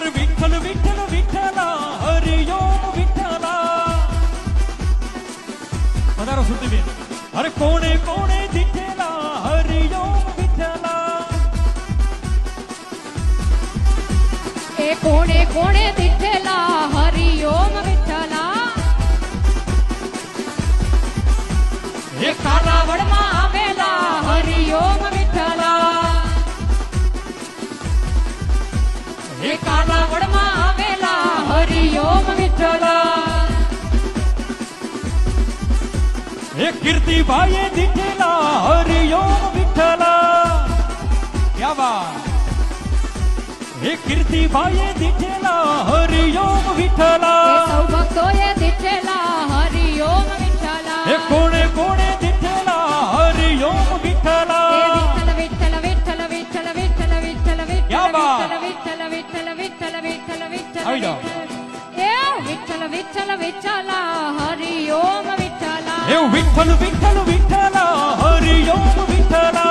अरे विठ्ठल विठ्ठल विठ्ठला हरि ओम विठ्ठला पधारो सुरतीबेन अरे कोणे कोणे दिठेला हरि ओम विठ्ठला ए कोणे कोणे दिठेला हरि ओम विठ्ठला ए कालावडमा आवेला हरि ओम विठ्ठला ए कालावडमा आवेला हरि ओम विठ्ठला ए कीर्तिबाई दिठेला हरि ओम विठ्ठला क्या बात ए कीर्तिबाई दिठेला हरि ओम विठ्ठला सौ भक्तोए दिठेला हरि ओम विठ्ठला ए कोणे कोणे दिठेला हरि ओम विठ्ठला विठ्ठल विठ्ठल विठ्ठल विठ्ठल विठ्ठल विठ्ठल क्या बात? विठ्ठल विठ्ठल विठ्ठल विठ्ठल विठ्ठल આવી જાઓ. ए विठ्ठल विठ्ठल विठ्ठला हरि ओम विठ्ठला ए विठ्ठल विठ्ठल विठ्ठला हरि ओम विठ्ठला